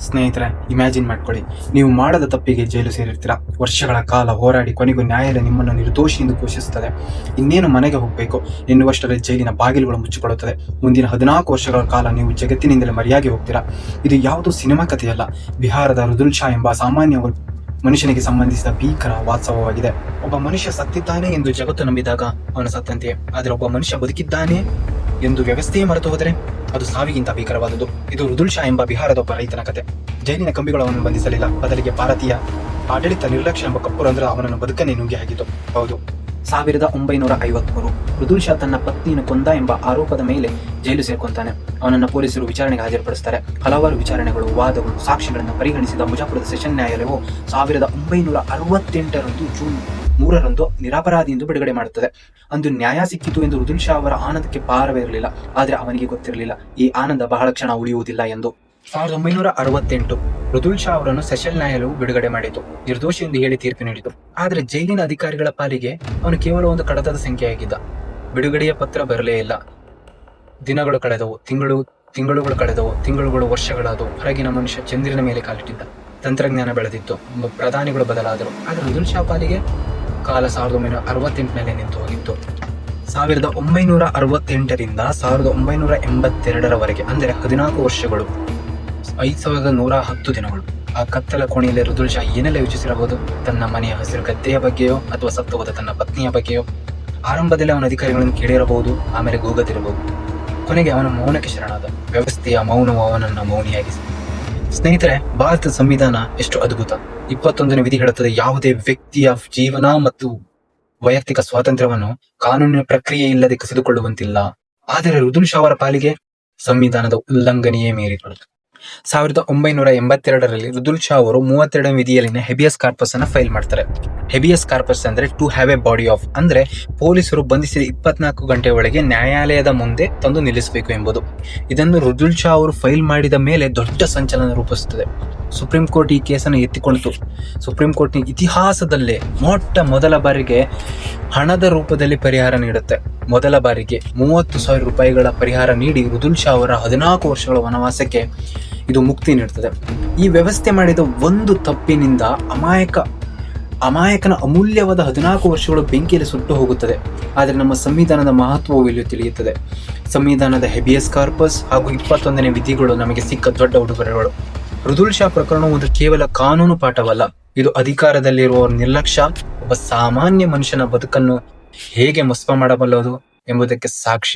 ಸ್ನೇಹಿತರೆ, ಇಮ್ಯಾಜಿನ್ ಮಾಡ್ಕೊಳ್ಳಿ, ನೀವು ಮಾಡದ ತಪ್ಪಿಗೆ ಜೈಲು ಸೇರಿರ್ತೀರಾ. ವರ್ಷಗಳ ಕಾಲ ಹೋರಾಡಿ ಕೊನೆಗೂ ನ್ಯಾಯಾಲಯ ನಿಮ್ಮನ್ನು ನಿರ್ದೋಷಿ ಎಂದು ಘೋಷಿಸುತ್ತದೆ. ಇನ್ನೇನು ಮನೆಗೆ ಹೋಗಬೇಕು ಎನ್ನುವಷ್ಟರಲ್ಲಿ ಜೈಲಿನ ಬಾಗಿಲುಗಳು ಮುಚ್ಚಿಕೊಳ್ಳುತ್ತದೆ. ಮುಂದಿನ 14 ವರ್ಷಗಳ ಕಾಲ ನೀವು ಜಗತ್ತಿನಿಂದಲೇ ಮರೆಯಾಗಿ ಹೋಗ್ತೀರಾ. ಇದು ಯಾವುದೋ ಸಿನಿಮಾ ಕಥೆಯಲ್ಲ, ಬಿಹಾರದ ರುದುಲ್ ಶಾ ಎಂಬ ಸಾಮಾನ್ಯ ಮನುಷ್ಯನಿಗೆ ಸಂಬಂಧಿಸಿದ ಭೀಕರ ವಾಸ್ತವವಾಗಿದೆ. ಒಬ್ಬ ಮನುಷ್ಯ ಸತ್ತಿದ್ದಾನೆ ಎಂದು ಜಗತ್ತು ನಂಬಿದಾಗ ಅವನು ಸತ್ತಂತೆ. ಆದರೆ ಒಬ್ಬ ಮನುಷ್ಯ ಬದುಕಿದ್ದಾನೆ ಎಂದು ವ್ಯವಸ್ಥೆಯೇ ಮರೆತು ಹೋದರೆ ಅದು ಸಾವಿಗಿಂತ ಭೀಕರವಾದುದು. ಇದು ರುದುಲ್ ಶಾ ಎಂಬ ಬಿಹಾರದ ಒಬ್ಬ ರೈತನ ಕತೆ. ಜೈಲಿನ ಕಂಬಿಗಳು ಅವನನ್ನು ಬಂಧಿಸಲಿಲ್ಲ, ಬದಲಿಗೆ ಭಾರತೀಯ ಆಡಳಿತ ನಿರ್ಲಕ್ಷ್ಯ ಎಂಬ ಕಪ್ಪು ರಂಧ್ರ ಅವನನ್ನು ಬದುಕನ್ನೇ ನುಂಗಿ ಹಾಕಿತು. ಹೌದು, 1953 ರುದುಲ್ ಶಾ ತನ್ನ ಪತ್ನಿಯನ್ನು ಕೊಂದ ಎಂಬ ಆರೋಪದ ಮೇಲೆ ಜೈಲು ಸೇರ್ಕೊಂತಾನೆ. ಅವನನ್ನು ಪೊಲೀಸರು ವಿಚಾರಣೆಗೆ ಹಾಜರುಪಡಿಸುತ್ತಾರೆ. ಹಲವಾರು ವಿಚಾರಣೆಗಳು, ವಾದಗಳು, ಸಾಕ್ಷಿಗಳನ್ನು ಪರಿಗಣಿಸಿದ ಮುಜಾಫರದ ಸೆಷನ್ ನ್ಯಾಯಾಲಯವು 1968 ಜೂನ್ 3 ನಿರಪರಾಧಿ ಎಂದು ಬಿಡುಗಡೆ ಮಾಡುತ್ತದೆ. ಅಂದು ನ್ಯಾಯ ಸಿಕ್ಕಿತು ಎಂದು ರುದುಲ್ ಶಾ ಅವರ ಆನಂದಕ್ಕೆ ಪಾರವೇ ಇರಲಿಲ್ಲ. ಆದರೆ ಅವನಿಗೆ ಗೊತ್ತಿರಲಿಲ್ಲ ಈ ಆನಂದ ಬಹಳ ಕ್ಷಣ ಉಳಿಯುವುದಿಲ್ಲ ಎಂದು. 1968 ರುದುಲ್ ಶಾ ಅವರನ್ನು ಸೆಷನ್ ನ್ಯಾಯಾಲಯವು ಬಿಡುಗಡೆ ಮಾಡಿತು, ನಿರ್ದೋಷಿ ಎಂದು ಹೇಳಿ ತೀರ್ಪು ನೀಡಿತು. ಆದರೆ ಜೈಲಿನ ಅಧಿಕಾರಿಗಳ ಪಾಲಿಗೆ ಅವನು ಕೇವಲ ಒಂದು ಕಡತದ ಸಂಖ್ಯೆಯಾಗಿದ್ದ. ಬಿಡುಗಡೆಯ ಪತ್ರ ಬರಲೇ ಇಲ್ಲ. ದಿನಗಳು ಕಳೆದವು, ತಿಂಗಳುಗಳು ಕಳೆದವು, ವರ್ಷಗಳಾದವು. ಹೊರಗಿನ ಮನುಷ್ಯ ಚಂದ್ರನ ಮೇಲೆ ಕಾಲಿಟ್ಟಿದ್ದ. ತಂತ್ರಜ್ಞಾನ ಬೆಳೆದಿತ್ತು, ಪ್ರಧಾನಿಗಳು ಬದಲಾದರು. ಆದರೆ ರುದುಲ್ ಶಾ ಪಾಲಿಗೆ ಕಾಲ 1968 ನಿಂತು ಹೋಗಿತ್ತು. 1968ರಿಂದ 1982ರವರೆಗೆ, ಅಂದರೆ 14 ವರ್ಷಗಳು, 5110 ದಿನಗಳು. ಆ ಕತ್ತಲ ಕೋಣೆಯಲ್ಲಿ ರುದುಲ್ ಶಾ ಏನೆಲ್ಲ ಯೋಚಿಸಿರಬಹುದು? ತನ್ನ ಮನೆಯ ಹಸಿರು ಗದ್ದೆಯ ಬಗ್ಗೆಯೋ ಅಥವಾ ಸತ್ತು ಹೋದ ತನ್ನ ಪತ್ನಿಯ ಬಗ್ಗೆಯೋ? ಆರಂಭದಲ್ಲಿ ಅವನ ಅಧಿಕಾರಿಗಳನ್ನು ಕೇಳಿರಬಹುದು, ಆಮೇಲೆ ಕೂಗದಿರಬಹುದು. ಕೊನೆಗೆ ಅವನ ಮೌನಕ್ಕೆ ಶರಣಾದ. ವ್ಯವಸ್ಥೆಯ ಮೌನವು ಅವನನ್ನು ಮೌನಿಯಾಗಿಸಿ. ಸ್ನೇಹಿತರೆ, ಭಾರತದ ಸಂವಿಧಾನ ಎಷ್ಟು ಅದ್ಭುತ. 21ನೇ ವಿಧಿ ಹೇಳುತ್ತದೆ, ಯಾವುದೇ ವ್ಯಕ್ತಿಯ ಜೀವನ ಮತ್ತು ವೈಯಕ್ತಿಕ ಸ್ವಾತಂತ್ರ್ಯವನ್ನು ಕಾನೂನಿನ ಪ್ರಕ್ರಿಯೆ ಇಲ್ಲದೆ ಕಸಿದುಕೊಳ್ಳುವಂತಿಲ್ಲ. ಆದರೆ ರುದುಲ್ ಶಾ ಅವರ ಪಾಲಿಗೆ ಸಂವಿಧಾನದ ಉಲ್ಲಂಘನೆಯೇ ಮೀರಿತು. 1982ರಲ್ಲಿ ರುದುಲ್ ಶಾ ಅವರು 32ನೇ ವಿಧಿಯಲ್ಲಿನ ಹೆಬಿಯಸ್ ಕಾರ್ಪಸ್ ಅನ್ನ ಫೈಲ್ ಮಾಡ್ತಾರೆ. ಹೆಬಿಯಸ್ ಕಾರ್ಪಸ್ ಅಂದ್ರೆ to have a body of, ಅಂದ್ರೆ ಪೊಲೀಸರು ಬಂಧಿಸಿದ 24 ಗಂಟೆ ಒಳಗೆ ನ್ಯಾಯಾಲಯದ ಮುಂದೆ ತಂದು ನಿಲ್ಲಿಸಬೇಕು ಎಂಬುದು. ಇದನ್ನು ರುದುಲ್ ಶಾ ಅವರು ಫೈಲ್ ಮಾಡಿದ ಮೇಲೆ ದೊಡ್ಡ ಸಂಚಲನ ರೂಪಿಸುತ್ತದೆ. ಸುಪ್ರೀಂ ಕೋರ್ಟ್ ಈ ಕೇಸನ್ನು ಎತ್ತಿಕೊಂಡಿತು. ಸುಪ್ರೀಂ ಕೋರ್ಟ್ನ ಇತಿಹಾಸದಲ್ಲೇ ಮೊದಲ ಬಾರಿಗೆ ಹಣದ ರೂಪದಲ್ಲಿ ಪರಿಹಾರ ನೀಡುತ್ತೆ. ಮೊದಲ ಬಾರಿಗೆ 30,000 ರೂಪಾಯಿಗಳ ಪರಿಹಾರ ನೀಡಿ ರುದುಲ್ ಶಾ ಅವರ 14 ವರ್ಷಗಳ ವನವಾಸಕ್ಕೆ ಇದು ಮುಕ್ತಿ ನೀಡುತ್ತದೆ. ಈ ವ್ಯವಸ್ಥೆ ಮಾಡಿದ ಒಂದು ತಪ್ಪಿನಿಂದ ಅಮಾಯಕನ ಅಮೂಲ್ಯವಾದ 14 ವರ್ಷಗಳು ಬೆಂಕಿಯಲ್ಲಿ ಸುಟ್ಟು ಹೋಗುತ್ತದೆ. ಆದರೆ ನಮ್ಮ ಸಂವಿಧಾನದ ಮಹತ್ವವು ಇಲ್ಲಿ ತಿಳಿಯುತ್ತದೆ. ಸಂವಿಧಾನದ ಹೆಬಿಯಸ್ ಕಾರ್ಪಸ್ ಹಾಗೂ 21ನೇ ವಿಧಿಗಳು ನಮಗೆ ಸಿಕ್ಕ ದೊಡ್ಡ ಉಡುಗೊರೆಗಳು. ರುದುಲ್ ಶಾ ಪ್ರಕರಣವು ಒಂದು ಕೇವಲ ಕಾನೂನು ಪಾಠವಲ್ಲ, ಇದು ಅಧಿಕಾರದಲ್ಲಿರುವ ನಿರ್ಲಕ್ಷ್ಯ ಒಬ್ಬ ಸಾಮಾನ್ಯ ಮನುಷ್ಯನ ಬದುಕನ್ನು ಹೇಗೆ ಮುಸ್ಪ ಮಾಡಬಲ್ಲದು ಎಂಬುದಕ್ಕೆ ಸಾಕ್ಷಿ.